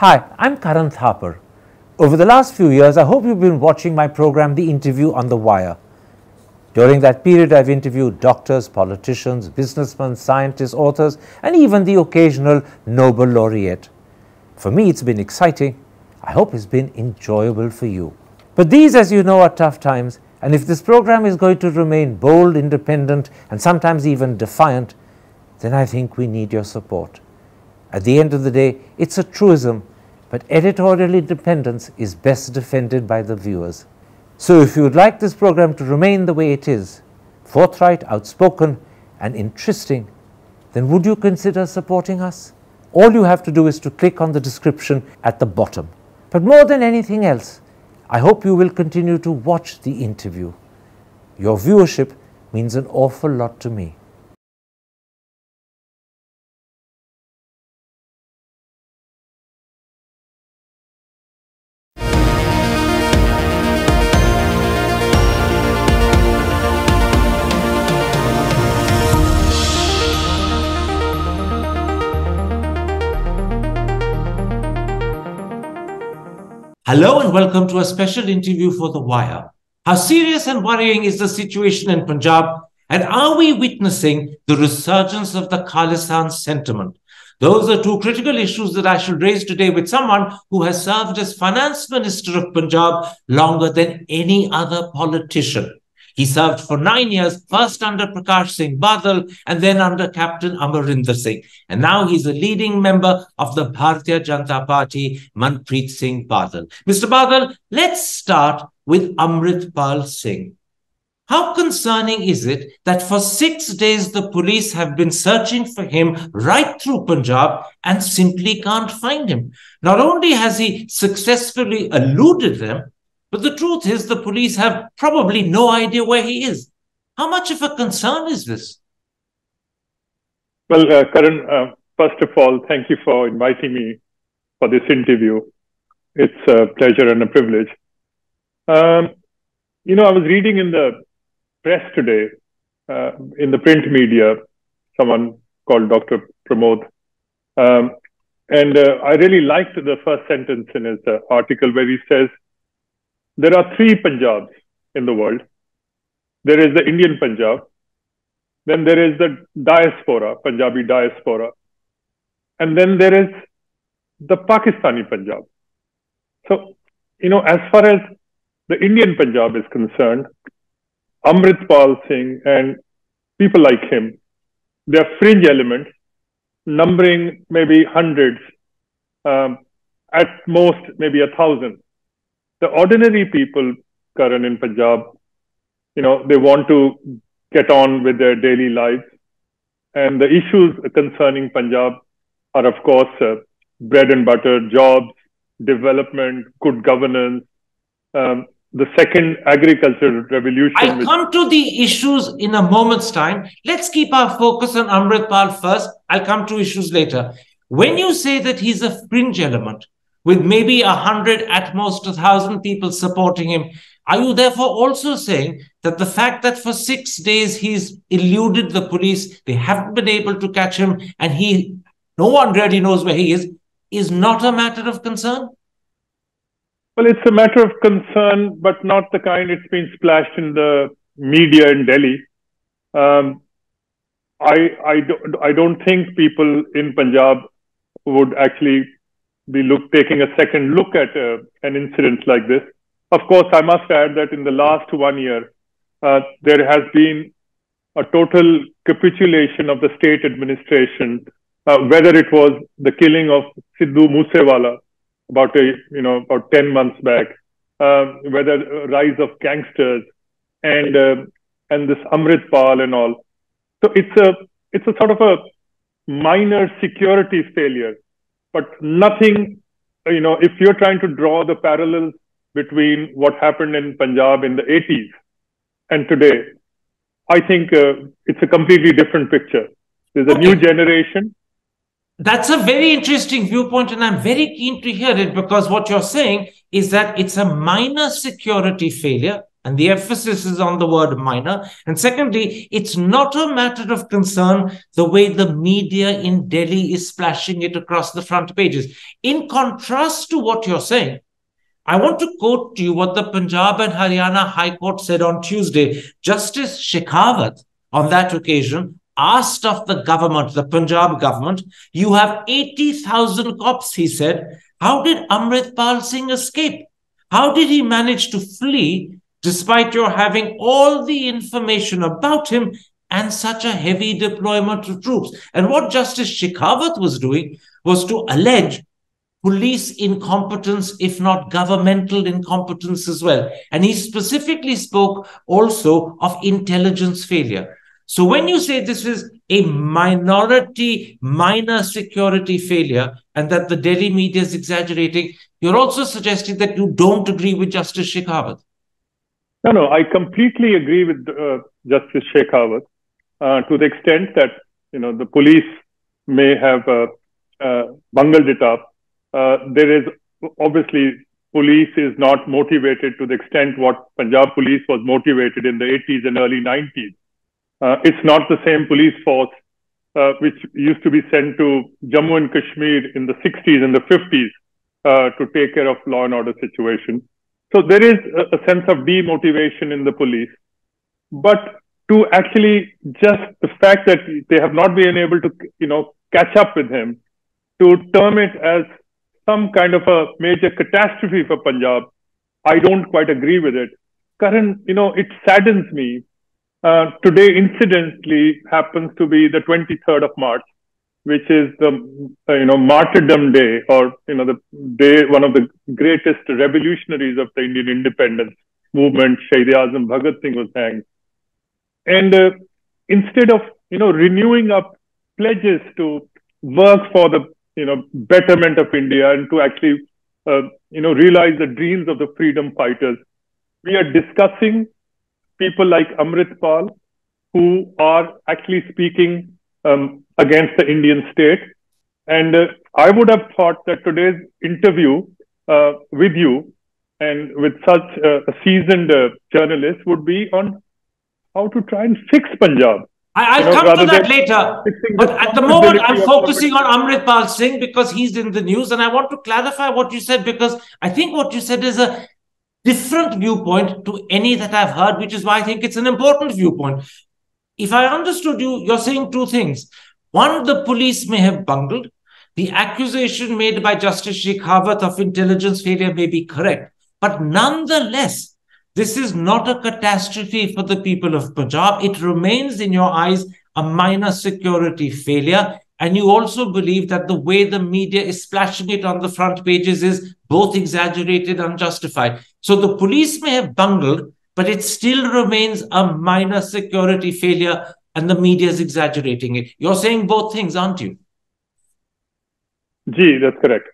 Hi, I'm Karan Thapar. Over the last few years, I hope you've been watching my program, The Interview on the Wire. During that period, I've interviewed doctors, politicians, businessmen, scientists, authors, and even the occasional Nobel laureate. For me, it's been exciting. I hope it's been enjoyable for you. But these, as you know, are tough times, and if this program is going to remain bold, independent, and sometimes even defiant, then I think we need your support. At the end of the day, it's a truism, but editorial independence is best defended by the viewers. So if you would like this program to remain the way it is, forthright, outspoken, and interesting, then would you consider supporting us? All you have to do is to click on the description at the bottom. But more than anything else, I hope you will continue to watch the interview. Your viewership means an awful lot to me. Hello and welcome to a special interview for The Wire. How serious and worrying is the situation in Punjab, and are we witnessing the resurgence of the Khalistan sentiment? Those are two critical issues that I should raise today with someone who has served as Finance Minister of Punjab longer than any other politician. He served for 9 years, first under Prakash Singh Badal and then under Captain Amarinder Singh. And now he's a leading member of the Bharatiya Janata Party, Manpreet Singh Badal. Mr. Badal, let's start with Amritpal Singh. How concerning is it that for 6 days the police have been searching for him right through Punjab and simply can't find him? Not only has he successfully eluded them, but the truth is the police have probably no idea where he is. How much of a concern is this? Well, Karan, first of all, thank you for inviting me for this interview. It's a pleasure and a privilege. I was reading in the press today, in the print media, someone called Dr. Pramod. And I really liked the first sentence in his article where he says, there are three Punjabs in the world. There is the Indian Punjab, then there is the diaspora, Punjabi diaspora, and then there is the Pakistani Punjab. So, as far as the Indian Punjab is concerned, Amritpal Singh and people like him, they are fringe elements, numbering maybe hundreds, at most maybe 1,000. The ordinary people, Karan, in Punjab, they want to get on with their daily lives. And the issues concerning Punjab are, of course, bread and butter, jobs, development, good governance, the second agricultural revolution. I'll come to the issues in a moment's time. Let's keep our focus on Amritpal first. I'll come to issues later. When you say that he's a fringe element, with maybe 100, at most 1,000 people supporting him, are you therefore also saying that the fact that for 6 days he's eluded the police, they haven't been able to catch him, and no one really knows where he is not a matter of concern? Well, it's a matter of concern, but not the kind it's been splashed in the media in Delhi. I don't think people in Punjab would actually be taking a second look at an incident like this. Of course, I must add that in the last 1 year, there has been a total capitulation of the state administration, whether it was the killing of Sidhu Moosewala about 10 months back, whether rise of gangsters and this Amritpal and all. So it's a sort of a minor security failure. But nothing, if you're trying to draw the parallels between what happened in Punjab in the 80s and today, I think it's a completely different picture. There's a new generation. That's a very interesting viewpoint, and I'm very keen to hear it, because what you're saying is that it's a minor security failure, And the emphasis is on the word minor. And secondly, it's not a matter of concern the way the media in Delhi is splashing it across the front pages. In contrast to what you're saying, I want to quote to you what the Punjab and Haryana High Court said on Tuesday. Justice Shekhawat, on that occasion, asked of the government, the Punjab government, you have 80,000 cops, he said. How did Amritpal Singh escape? How did he manage to flee despite your having all the information about him and such a heavy deployment of troops? And what Justice Shekhawat was doing was to allege police incompetence, if not governmental incompetence as well. And he specifically spoke also of intelligence failure. So when you say this is a minority, minor security failure, and that the Delhi media is exaggerating, you're also suggesting that you don't agree with Justice Shekhawat. No, I completely agree with Justice Shekhawat to the extent that the police may have bungled it up. There is obviously police is not motivated to the extent what Punjab police was motivated in the 80s and early 90s. It's not the same police force which used to be sent to Jammu and Kashmir in the 60s and the 50s to take care of law and order situation. So there is a sense of demotivation in the police. But to actually just the fact that they have not been able to, catch up with him, to term it as some kind of a major catastrophe for Punjab, I don't quite agree with it. Karan, it saddens me. Today, incidentally, happens to be the 23rd of March, which is the Martyrdom Day, or the day one of the greatest revolutionaries of the Indian independence movement, Shahid Azam Bhagat Singh, was hanged. And instead of renewing up pledges to work for the betterment of India and to actually realize the dreams of the freedom fighters, we are discussing people like Amritpal, who are actually speaking against the Indian state. And I would have thought that today's interview with you and with such a seasoned journalist would be on how to try and fix Punjab. I'll come to that later. But at the moment, I'm focusing on Amritpal Singh because he's in the news. And I want to clarify what you said, because I think what you said is a different viewpoint to any that I've heard, which is why I think it's an important viewpoint. If I understood you, you're saying two things. One, the police may have bungled. The accusation made by Justice Shekhawat of intelligence failure may be correct. But nonetheless, this is not a catastrophe for the people of Punjab. It remains, in your eyes, a minor security failure. And you also believe that the way the media is splashing it on the front pages is both exaggerated and unjustified. So the police may have bungled, but it still remains a minor security failure and the media is exaggerating it. You're saying both things, aren't you? Gee, that's correct.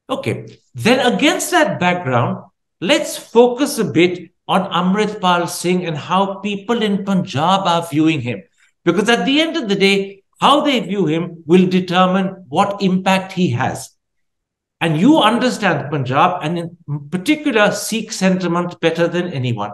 Okay. Then against that background, let's focus a bit on Amritpal Singh and how people in Punjab are viewing him. Because at the end of the day, how they view him will determine what impact he has. And you understand Punjab, and in particular Sikh sentiment, better than anyone.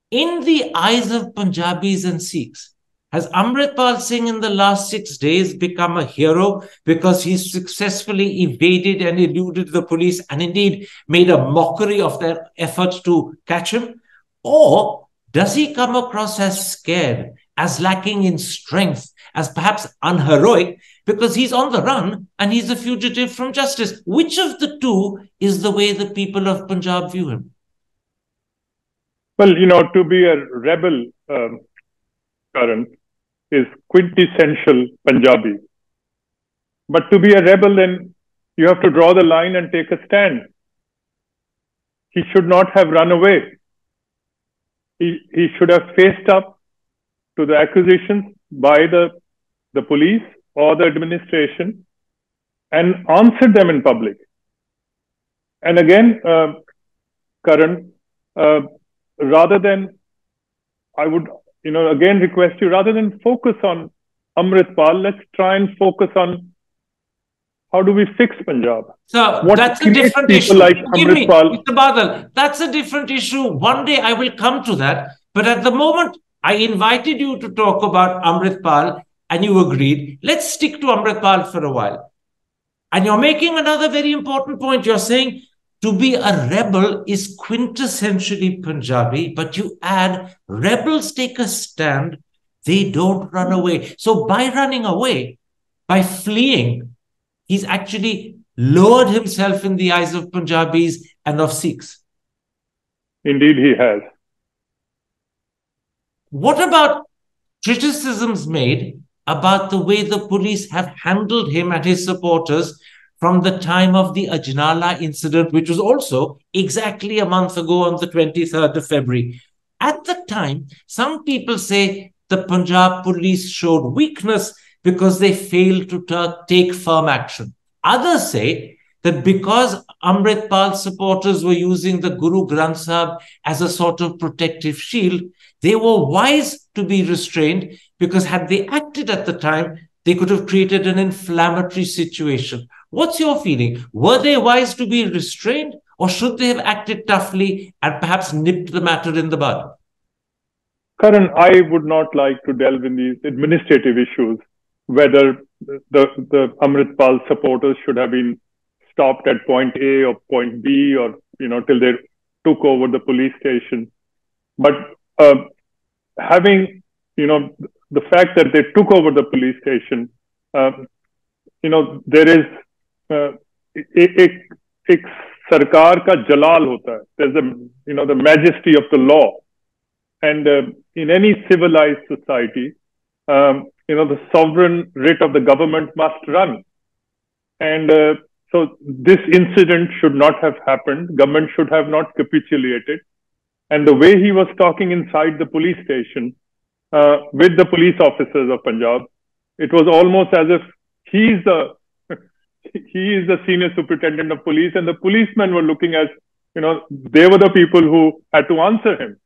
In the eyes of Punjabis and Sikhs, has Amritpal Singh in the last 6 days become a hero because he's successfully evaded and eluded the police and indeed made a mockery of their efforts to catch him? Or does he come across as scared, as lacking in strength, as perhaps unheroic, because he's on the run and he's a fugitive from justice? Which of the two is the way the people of Punjab view him? Well, to be a rebel, Karan, is quintessential Punjabi. But to be a rebel, then you have to draw the line and take a stand. He should not have run away. He should have faced up to the accusations by the police or the administration and answered them in public. And again, Karan, rather than, I would again request you, rather than focus on Amritpal, let's try and focus on How do we fix Punjab? So What that's a creates different people issue. like Give me, Amritpal? Mr. Badal, that's a different issue. One day I will come to that. But at the moment, I invited you to talk about Amritpal and you agreed. Let's stick to Amritpal for a while. And you're making another very important point. You're saying to be a rebel is quintessentially Punjabi, but you add rebels take a stand, they don't run away. So by running away, by fleeing, he's actually lowered himself in the eyes of Punjabis and of Sikhs. Indeed, he has. What about criticisms made about the way the police have handled him and his supporters from the time of the Ajnala incident, which was also exactly a month ago on the 23rd of February? At the time, some people say the Punjab police showed weakness because they failed to take firm action. Others say that because Amritpal supporters were using the Guru Granth Sahib as a sort of protective shield, they were wise to be restrained because had they acted at the time, they could have created an inflammatory situation. What's your feeling? Were they wise to be restrained, or should they have acted toughly and perhaps nipped the matter in the bud? Karan, I would not like to delve in these administrative issues, whether the Amritpal supporters should have been stopped at point A or point B, or till they took over the police station. But having the fact that they took over the police station, there is एक सरकार का जलाल होता है. There's the majesty of the law, and in any civilized society, the sovereign writ of the government must run, and so this incident should not have happened. Government should have not capitulated. And the way he was talking inside the police station with the police officers of Punjab, it was almost as if he is the senior superintendent of police, and the policemen were looking as, they were the people who had to answer him.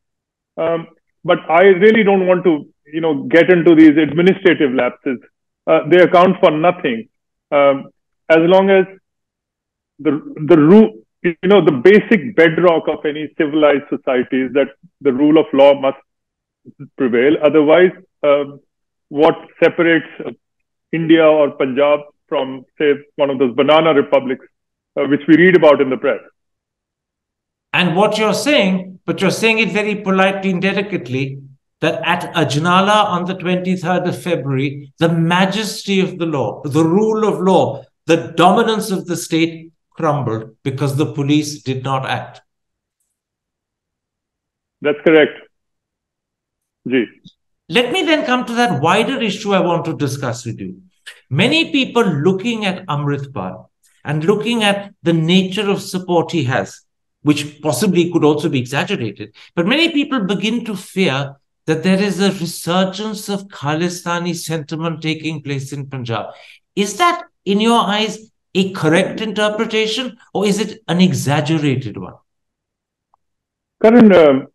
But I really don't want to, get into these administrative lapses. They account for nothing. As long as the basic bedrock of any civilized society is that the rule of law must prevail. Otherwise, what separates India or Punjab from, say, one of those banana republics, which we read about in the press? And what you're saying, but you're saying it very politely and delicately, that at Ajnala on the 23rd of February, the majesty of the law, the rule of law, the dominance of the state crumbled because the police did not act. That's correct. Ji. Let me then come to that wider issue I want to discuss with you. Many people looking at Amritpal and looking at the nature of support he has, which possibly could also be exaggerated, but many people begin to fear that there is a resurgence of Khalistani sentiment taking place in Punjab. Is that, in your eyes, a correct interpretation, or is it an exaggerated one? Karan,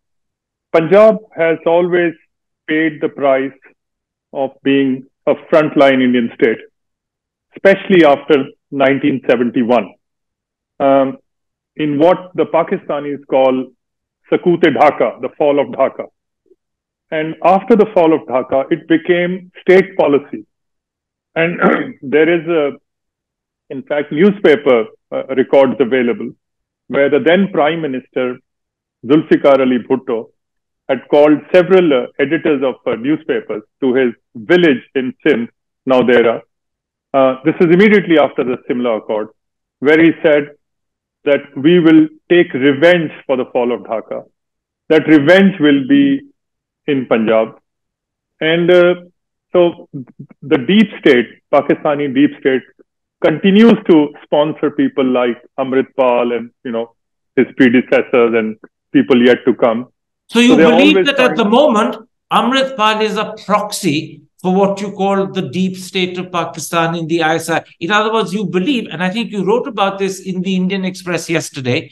Punjab has always paid the price of being a frontline Indian state, especially after 1971, in what the Pakistanis call Sakut-e Dhaka, the fall of Dhaka. And after the fall of Dhaka, it became state policy. And there is, in fact, newspaper records available where the then Prime Minister, Zulfikar Ali Bhutto, had called several editors of newspapers to his village in Sindh, Naudera. This is immediately after the Simla Accord, where he said that we will take revenge for the fall of Dhaka. That revenge will be in Punjab. And so the deep state, Pakistani deep state, continues to sponsor people like Amritpal and, his predecessors and people yet to come. So you believe that at the moment, Amritpal is a proxy for what you call the deep state of Pakistan in the ISI. In other words, you believe, and I think you wrote about this in the Indian Express yesterday,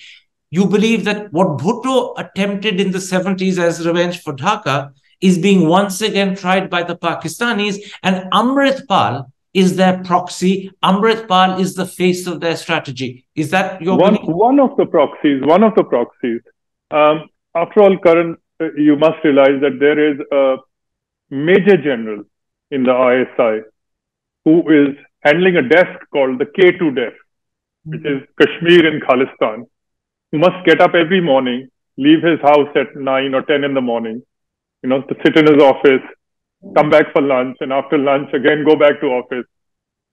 you believe that what Bhutto attempted in the 70s as revenge for Dhaka is being once again tried by the Pakistanis, and Amritpal is their proxy. Amritpal is the face of their strategy. Is that your one, belief? one of the proxies? After all, Karan, you must realize that there is a major general in the ISI who is handling a desk called the K2 desk, which is Kashmir and Khalistan, who must get up every morning, leave his house at 9 or 10 in the morning, to sit in his office, come back for lunch, and after lunch again go back to office.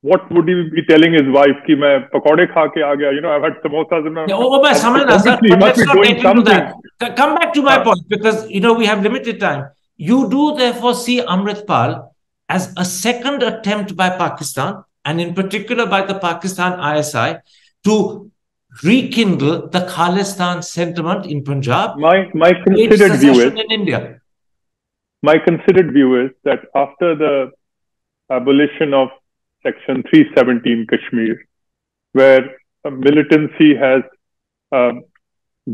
What would he be telling his wife? Ki main pakode kha ke aa gaya. I've had samosas. But let's not get into that. Come back to my point, because we have limited time. You do therefore see Amritpal as a second attempt by Pakistan, and in particular by the Pakistan ISI, to rekindle the Khalistan sentiment in Punjab. My considered view is in India. My considered view is that after the abolition of Section 317 Kashmir, where militancy has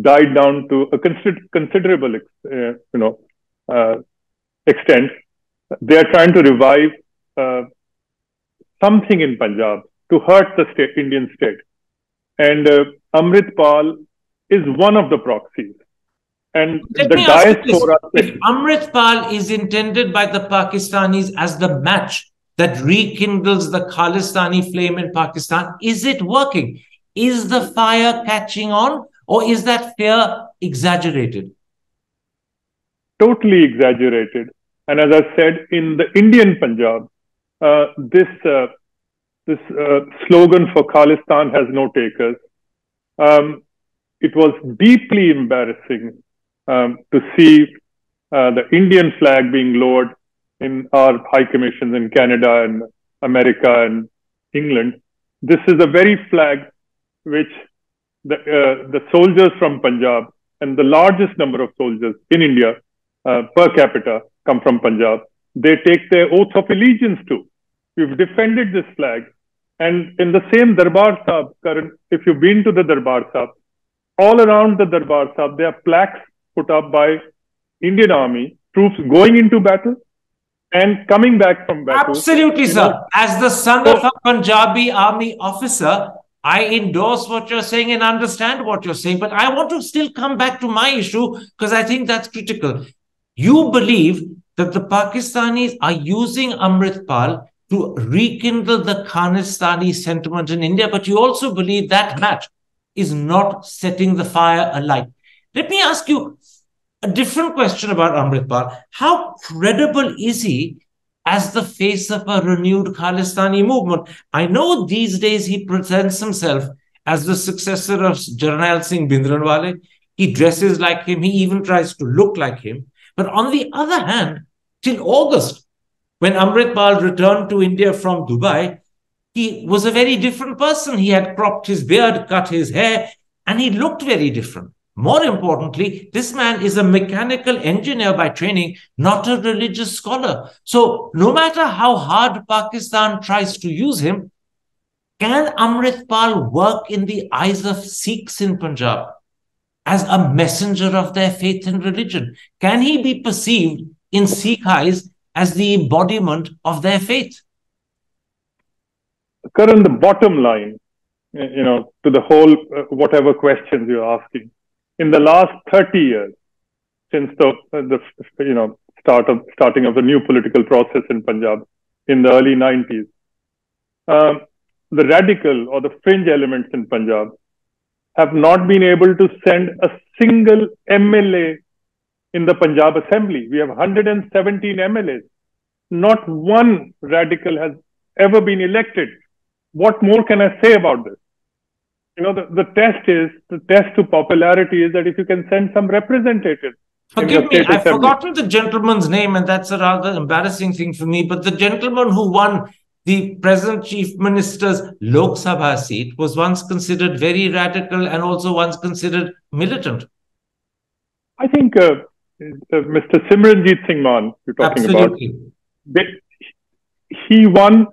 died down to a considerable extent, they are trying to revive something in Punjab to hurt the Indian state. And Amritpal is one of the proxies. And Let the me ask you diaspora. this. If Amritpal is intended by the Pakistanis as the match that rekindles the Khalistani flame in Pakistan, is it working? Is the fire catching on, or is that fear exaggerated? Totally exaggerated. And as I said, in the Indian Punjab, this slogan for Khalistan has no takers. It was deeply embarrassing to see the Indian flag being lowered in our high commissions in Canada and America and England. This is the very flag which the soldiers from Punjab, and the largest number of soldiers in India per capita come from Punjab. They take their oath of allegiance to. We've defended this flag. And in the same Darbar Sahib, Karan, if you've been to the Darbar Sahib, all around the Darbar Sahib, there are plaques put up by Indian Army troops going into battle and coming back from battle. Absolutely, sir. As the son of a Punjabi army officer, I endorse what you're saying and understand what you're saying. But I want to still come back to my issue, because I think that's critical. You believe that the Pakistanis are using Amritpal to rekindle the Khalistani sentiment in India, but you also believe that match is not setting the fire alight. Let me ask you a different question about Amritpal. How credible is he as the face of a renewed Khalistani movement? I know these days he presents himself as the successor of Jarnail Singh Bhindranwale. He dresses like him. He even tries to look like him. But on the other hand, till August, when Amritpal returned to India from Dubai, he was a very different person. He had cropped his beard, cut his hair, and he looked very different. More importantly, this man is a mechanical engineer by training, not a religious scholar. So no matter how hard Pakistan tries to use him, can Amritpal work in the eyes of Sikhs in Punjab as a messenger of their faith and religion? Can he be perceived in Sikh eyes as the embodiment of their faith? Karan, the bottom line, to the whole, whatever questions you're asking, in the last 30 years, since the starting of the new political process in Punjab in the early 90s, the radical or the fringe elements in Punjab have not been able to send a single MLA in the Punjab Assembly. We have 117 MLAs. Not one radical has ever been elected. What more can I say about this? The test to popularity is that if you can send some representatives. Forgive me, I've forgotten the gentleman's name, and that's a rather embarrassing thing for me. But the gentleman who won the present Chief Minister's Lok Sabha seat was once considered very radical and also once considered militant. I think Mr. Simranjeet Singh Mann, you're talking Absolutely. about, he won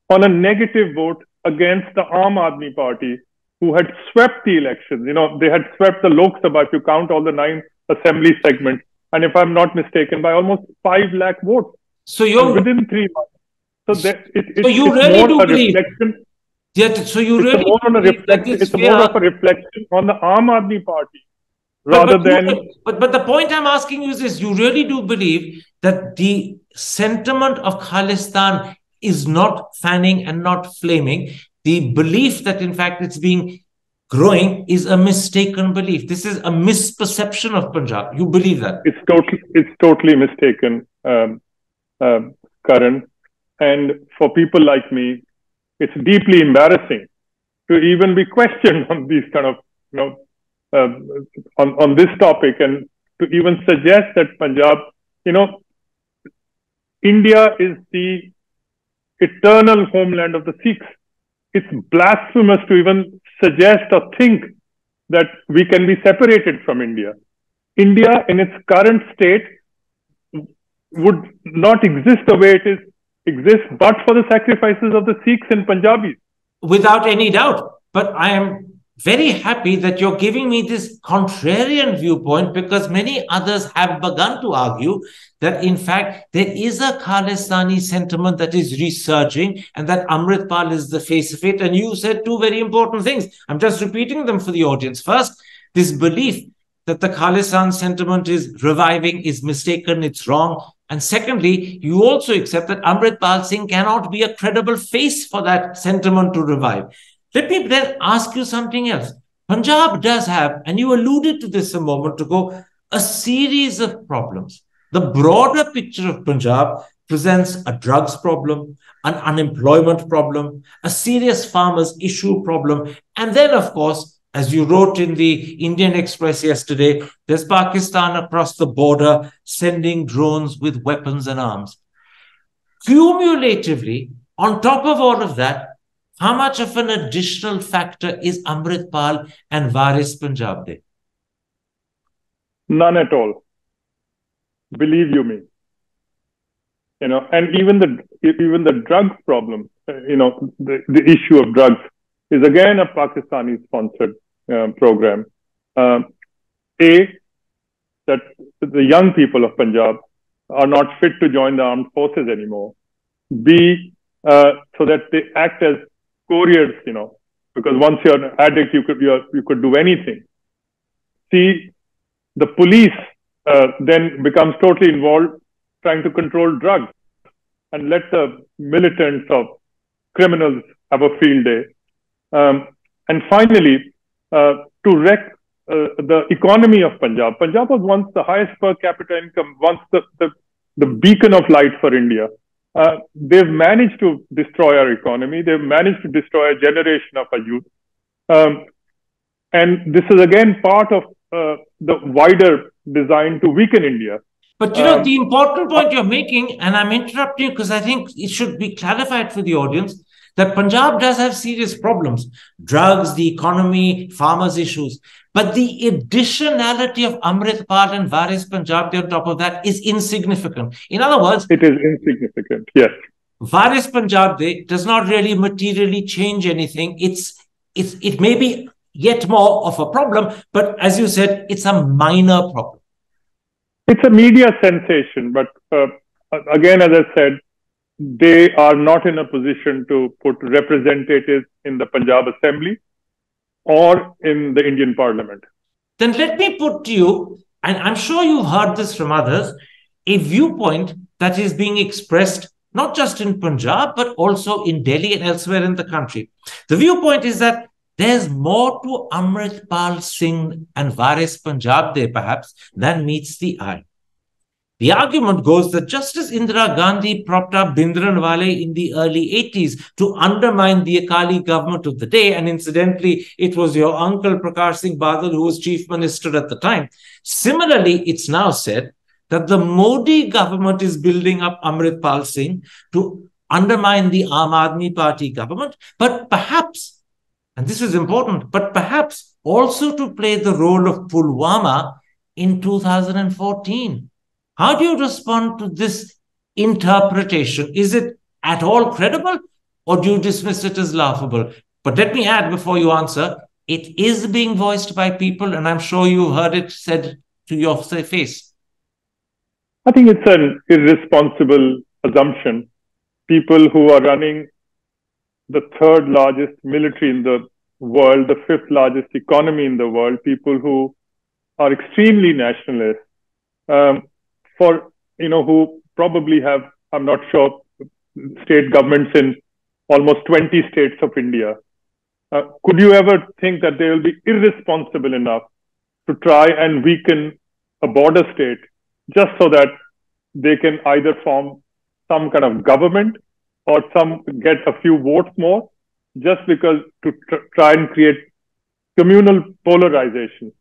on a negative vote against the Aam Aadmi Party, who had swept the elections. They had swept the Lok Sabha, if you count all the 9 assembly segments, and if I'm not mistaken, by almost 5 lakh votes. So you're within 3 months. So that So you it's really more do a believe. reflection. So you It's really more on a believe that reflection. this It's more of a reflection on the Aam Aadmi Party rather than. But the point I'm asking you is this: you really do believe that the sentiment of Khalistan is not fanning and not flaming. The belief that in fact it's being growing is a mistaken belief. This is a misperception of Punjab. You believe that? It's totally mistaken, Karan. And for people like me, it's deeply embarrassing to even be questioned on these kind of, on this topic, and to even suggest that Punjab, India is the eternal homeland of the Sikhs. It's blasphemous to even suggest or think that we can be separated from India. India in its current state would not exist the way it exists but for the sacrifices of the Sikhs and Punjabis. Without any doubt. But I am very happy that you're giving me this contrarian viewpoint, because many others have begun to argue that in fact there is a Khalistani sentiment that is resurging and that Amritpal is the face of it. And you said two very important things. I'm just repeating them for the audience. First, this belief that the Khalistan sentiment is reviving is mistaken, it's wrong. And secondly, you also accept that Manpreet Singh cannot be a credible face for that sentiment to revive. Let me then ask you something else. Punjab does have, and you alluded to this a moment ago, a series of problems. The broader picture of Punjab presents a drugs problem, an unemployment problem, a serious farmers' issue problem, and then, of course, as you wrote in the Indian Express yesterday, there's Pakistan across the border sending drones with weapons and arms. Cumulatively, on top of all of that, how much of an additional factor is Amritpal and Waris Punjab there? None at all. Believe you me. And even the drugs problem, the issue of drugs is again a Pakistani sponsored program. That the young people of Punjab are not fit to join the armed forces anymore. B, so that they act as couriers, because once you're an addict, you could do anything. C, the police then becomes totally involved trying to control drugs and let the militants of criminals have a field day. And finally, to wreck the economy of Punjab. Punjab was once the highest per capita income, once the beacon of light for India. They've managed to destroy our economy. They've managed to destroy a generation of our youth. And this is again part of the wider design to weaken India. But the important point you're making, and I'm interrupting you because I think it should be clarified for the audience, that Punjab does have serious problems. Drugs, the economy, farmers' issues. But the additionality of Amritpal and Waris Punjab on top of that is insignificant. In other words, it is insignificant, yes. Waris Punjab does not really materially change anything. It may be yet more of a problem, but as you said, it's a minor problem. It's a media sensation, but again, as I said, they are not in a position to put representatives in the Punjab Assembly or in the Indian Parliament. Then let me put to you, and I'm sure you've heard this from others, a viewpoint that is being expressed not just in Punjab, but also in Delhi and elsewhere in the country. The viewpoint is that there's more to Amritpal Singh and Waris Punjab perhaps than meets the eye. The argument goes that just as Indira Gandhi propped up Bhindranwale in the early 80s to undermine the Akali government of the day, and incidentally, it was your uncle Prakash Singh Badal who was chief minister at the time. Similarly, it's now said that the Modi government is building up Amritpal Singh to undermine the Aam Aadmi Party government, but perhaps, and this is important, but perhaps also to play the role of Pulwama in 2014. How do you respond to this interpretation? Is it at all credible, or do you dismiss it as laughable? But let me add before you answer, it is being voiced by people, and I'm sure you've heard it said to your face. I think it's an irresponsible assumption. people who are running the third largest military in the world, the fifth largest economy in the world, people who are extremely nationalist, who probably have, I'm not sure, state governments in almost 20 states of India. Could you ever think that they will be irresponsible enough to try and weaken a border state just so that they can either form some kind of government or get a few votes more, just because to try and create communal polarization?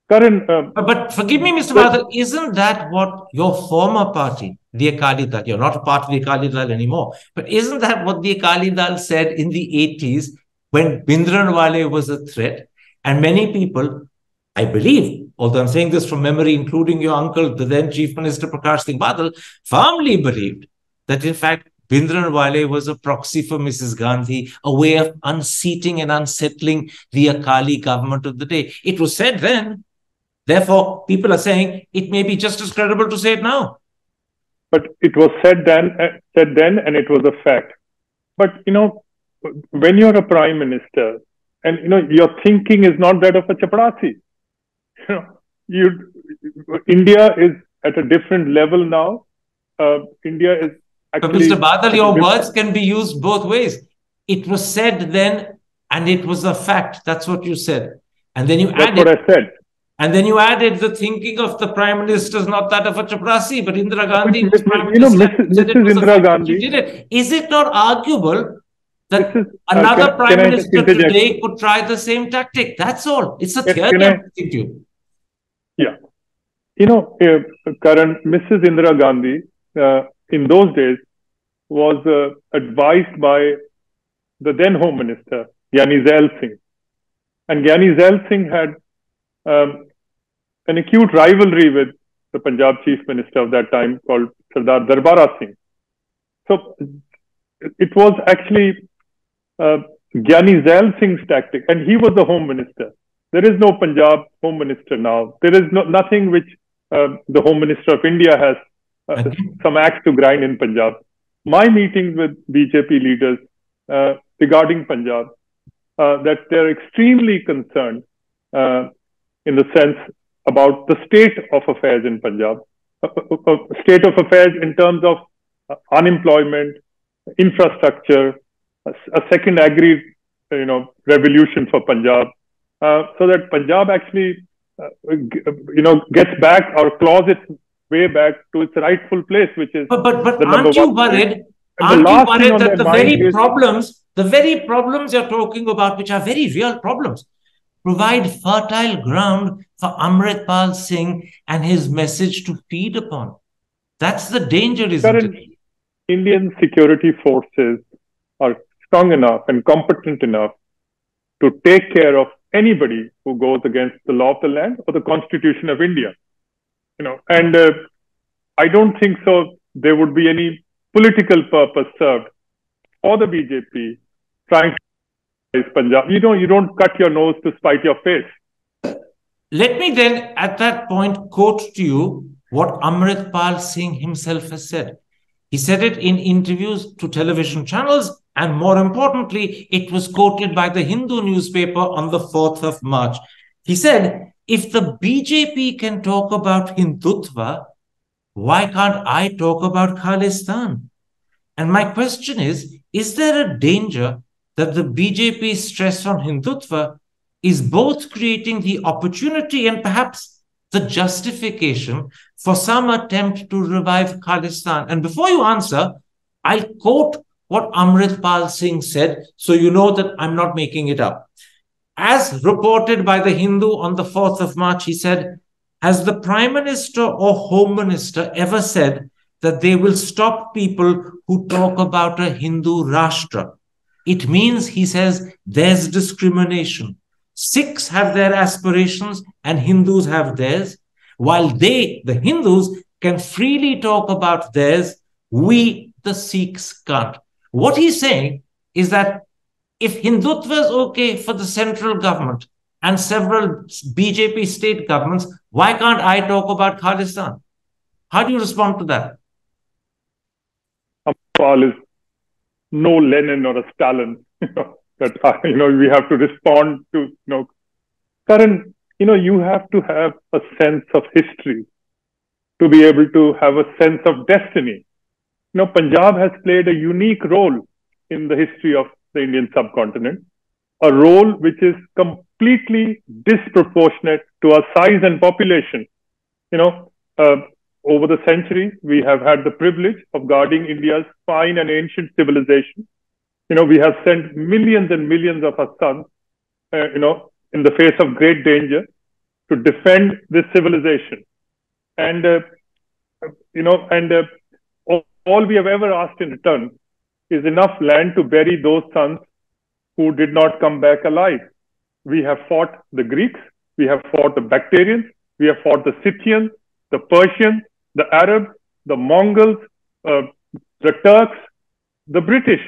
But forgive me, Mr. Badal, isn't that what your former party, the Akali Dal, you're not a part of the Akali Dal anymore, but isn't that what the Akali Dal said in the 80s when Bhindranwale was a threat? And many people, I believe, although I'm saying this from memory, including your uncle, the then Chief Minister Prakash Singh Badal, firmly believed that, in fact, Bhindranwale was a proxy for Mrs. Gandhi, a way of unseating and unsettling the Akali government of the day. It was said then. Therefore, people are saying it may be just as credible to say it now. But it was said then, and it was a fact. But, when you're a prime minister and, your thinking is not that of a chaprasi, India is at a different level now. India is actually... But Mr. Badal, your words can be used both ways. It was said then, and it was a fact. That's what you said. And then you added... That's what I said. And then you added the thinking of the Prime Minister is not that of a chaprasi, but Indira Gandhi was Prime Minister. Mrs. Indira Gandhi... Did it. Is it not arguable that another Prime Minister today could try the same tactic? That's all. It's a theory I'm putting to you. Yeah. Karan, Mrs. Indira Gandhi, in those days, was advised by the then Home Minister, Gyani Zail Singh. And Gyani Zail Singh had an acute rivalry with the Punjab Chief Minister of that time called Sardar Darbara Singh. So it was actually Gyani Zail Singh's tactic, and he was the Home Minister. There is no Punjab Home Minister now. There is nothing which the Home Minister of India has some axe to grind in Punjab. My meetings with BJP leaders regarding Punjab, that they're extremely concerned in the sense about the state of affairs in Punjab, state of affairs in terms of unemployment, infrastructure, a second agri, revolution for Punjab, so that Punjab actually, gets back or claws its way back to its rightful place, which is. But aren't you worried? Aren't you worried that the very problems you're talking about, which are very real problems, provide fertile ground for Amritpal Singh and his message to feed upon? That's the danger, isn't it? Indian security forces are strong enough and competent enough to take care of anybody who goes against the law of the land or the Constitution of India. And I don't think so there would be any political purpose served for the BJP trying to Punjab. You don't cut your nose to spite your face. Let me then, at that point, quote to you what Amritpal Singh himself has said. He said it in interviews to television channels, and more importantly, it was quoted by the Hindu newspaper on the 4th of March. He said, if the BJP can talk about Hindutva, why can't I talk about Khalistan? And my question is there a danger that the BJP's stress on Hindutva is both creating the opportunity and perhaps the justification for some attempt to revive Khalistan? And before you answer, I'll quote what Amritpal Singh said, so you know that I'm not making it up. As reported by the Hindu on the 4th of March, he said, has the Prime Minister or Home Minister ever said that they will stop people who talk about a Hindu Rashtra? It means, he says, there's discrimination. Sikhs have their aspirations and Hindus have theirs. While they, the Hindus, can freely talk about theirs, we, the Sikhs, can't. What he's saying is that if Hindutva is okay for the central government and several BJP state governments, why can't I talk about Khalistan? How do you respond to that? Amritpal is no Lenin or a Stalin, that, we have to respond to, Karan, you have to have a sense of history to be able to have a sense of destiny. Punjab has played a unique role in the history of the Indian subcontinent, a role which is completely disproportionate to our size and population. Over the centuries, we have had the privilege of guarding India's fine and ancient civilization. We have sent millions and millions of our sons, in the face of great danger to defend this civilization. And, all we have ever asked in return is enough land to bury those sons who did not come back alive. We have fought the Greeks, we have fought the Bactrians, we have fought the Scythians, the Persians, the Arabs, the Mongols, the Turks, the British.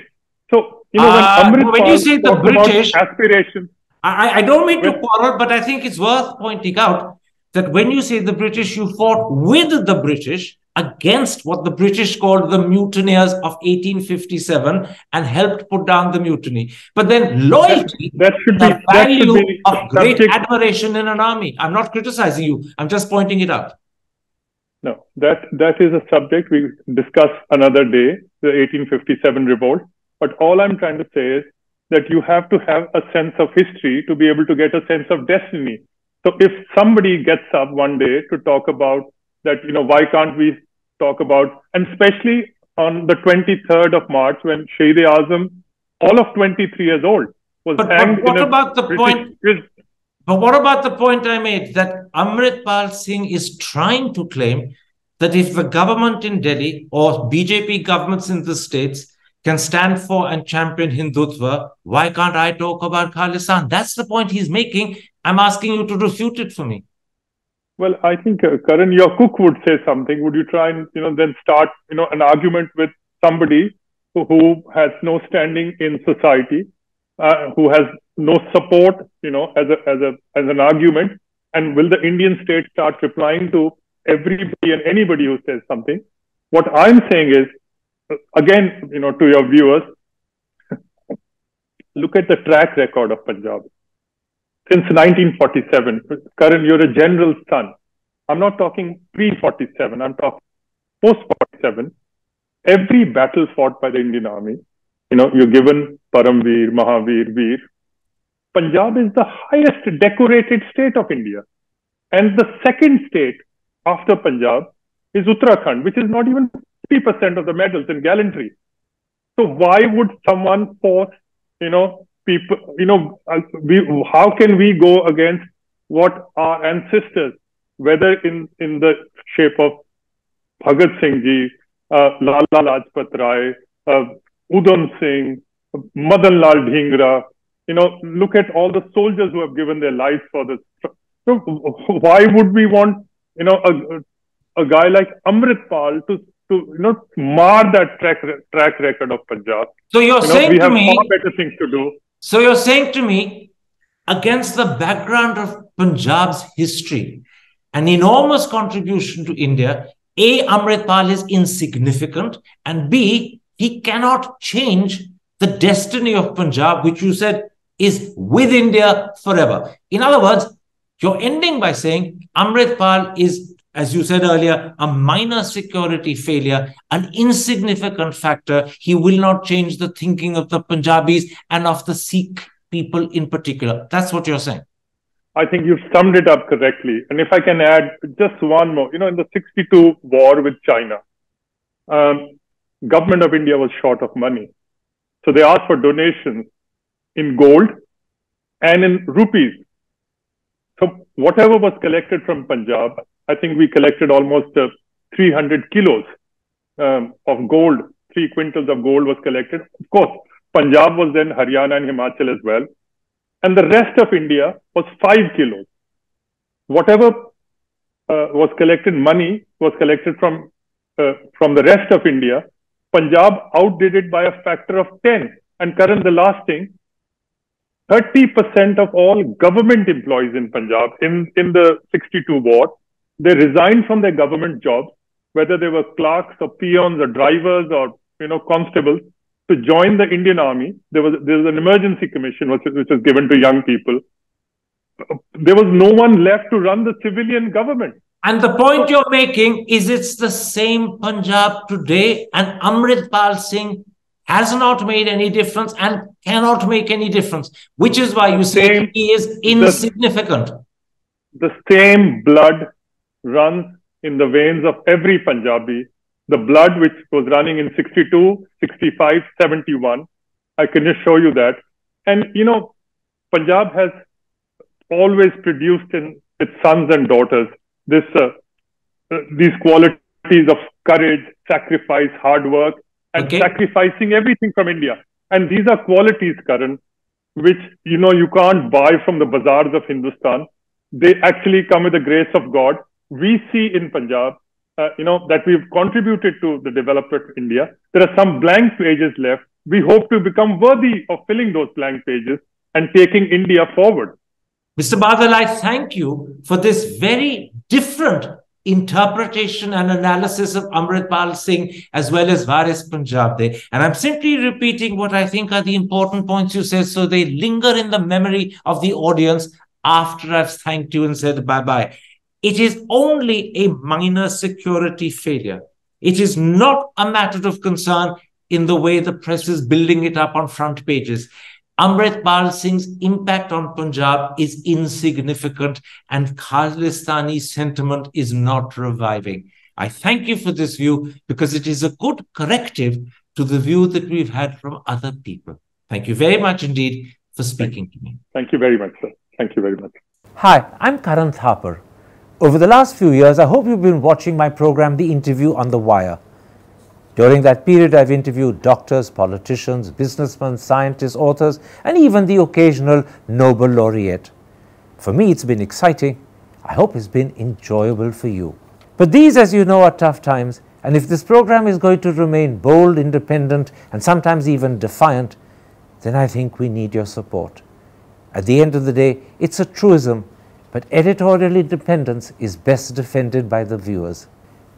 So, when you say the British, aspirations, I don't mean to quarrel, but I think it's worth pointing out that when you say the British, you fought with the British against what the British called the mutineers of 1857 and helped put down the mutiny. But then loyalty, the value of great admiration in an army. I'm not criticizing you. I'm just pointing it out. No, that is a subject we discuss another day, the 1857 revolt. But all I'm trying to say is that you have to have a sense of history to be able to get a sense of destiny. So if somebody gets up one day to talk about that, why can't we talk about, and especially on the 23rd of March, when Shahid-e-Azam, all of 23 years old, was hanged. But what about the point? But what about the point I made that Amritpal Singh is trying to claim that if the government in Delhi or BJP governments in the states can stand for and champion Hindutva, why can't I talk about Khalistan? That's the point he's making. I'm asking you to refute it for me. Well, I think, Karan, your cook would say something. Would you try and, then start, an argument with somebody who has no standing in society, who has no support, as an argument? And will the Indian state start replying to everybody and anybody who says something? What I'm saying is, again, to your viewers, look at the track record of Punjab. Since 1947, Karan, you're a general's son. I'm not talking pre-47, I'm talking post-47. Every battle fought by the Indian Army, you're given Paramveer, Mahavir, Veer. Punjab is the highest decorated state of India. And the second state after Punjab is Uttarakhand, which is not even 50% of the medals in gallantry. So why would someone force, people, how can we go against what our ancestors, whether in the shape of Bhagat Singh Ji, Lala Lajpat Rai, Udham Singh, Madan Lal Dhingra, look at all the soldiers who have given their lives for this. So why would we want, a guy like Amritpal to mar that track record of Punjab? So you're saying to me, we have far better things to do. So you're saying to me, against the background of Punjab's history, an enormous contribution to India, A, Amritpal is insignificant, and B, he cannot change the destiny of Punjab, which you said is with India forever. In other words, you're ending by saying Amritpal is, as you said earlier, a minor security failure, an insignificant factor. He will not change the thinking of the Punjabis and of the Sikh people in particular. That's what you're saying. I think you've summed it up correctly. And if I can add just one more, in the 62 war with China, government of India was short of money. So they asked for donations in gold and in rupees. So whatever was collected from Punjab, I think we collected almost 300 kilos of gold. 3 quintals of gold was collected. Of course, Punjab was then Haryana and Himachal as well. And the rest of India was 5 kilos. Whatever was collected, money was collected from the rest of India. Punjab outdid it by a factor of 10. And Karan, the last thing, 30% of all government employees in Punjab in the 62 war, they resigned from their government jobs, whether they were clerks or peons or drivers or constables. to join the Indian Army. There was an emergency commission which was given to young people. There was no one left to run the civilian government. And the point you're making is it's the same Punjab today, and Amritpal Singh has not made any difference and cannot make any difference, which is why you say he is insignificant. The same blood runs in the veins of every Punjabi. The blood which was running in 62, 65, 71. I can just show you that. And, you know, Punjab has always produced in its sons and daughters these qualities of courage, sacrifice, hard work, and sacrificing everything from India. And these are qualities, Karan, which, you know, you can't buy from the bazaars of Hindustan. They actually come with the grace of God. We see in Punjab, you know, that we've contributed to the development of India. There are some blank pages left. We hope to become worthy of filling those blank pages and taking India forward. Mr. Badal, I thank you for this very different interpretation and analysis of Amritpal Singh as well as Waris Punjab. And I'm simply repeating what I think are the important points you said so they linger in the memory of the audience after I've thanked you and said bye-bye. It is only a minor security failure. It is not a matter of concern in the way the press is building it up on front pages. Amritpal Singh's impact on Punjab is insignificant and Khalistani sentiment is not reviving. I thank you for this view because it is a good corrective to the view that we've had from other people. Thank you very much indeed for speaking to me. Thank you very much, sir. Thank you very much. Hi, I'm Karan Thapar. Over the last few years, I hope you've been watching my program, The Interview on the Wire. During that period, I've interviewed doctors, politicians, businessmen, scientists, authors, and even the occasional Nobel laureate. For me, it's been exciting. I hope it's been enjoyable for you. But these, as you know, are tough times, and if this program is going to remain bold, independent, and sometimes even defiant, then I think we need your support. At the end of the day, it's a truism, but editorial independence is best defended by the viewers.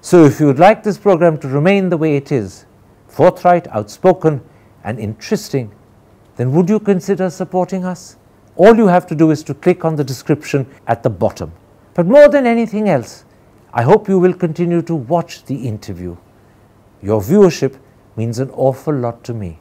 So if you would like this program to remain the way it is, forthright, outspoken, and interesting, then would you consider supporting us? All you have to do is to click on the description at the bottom. But more than anything else, I hope you will continue to watch The Interview. Your viewership means an awful lot to me.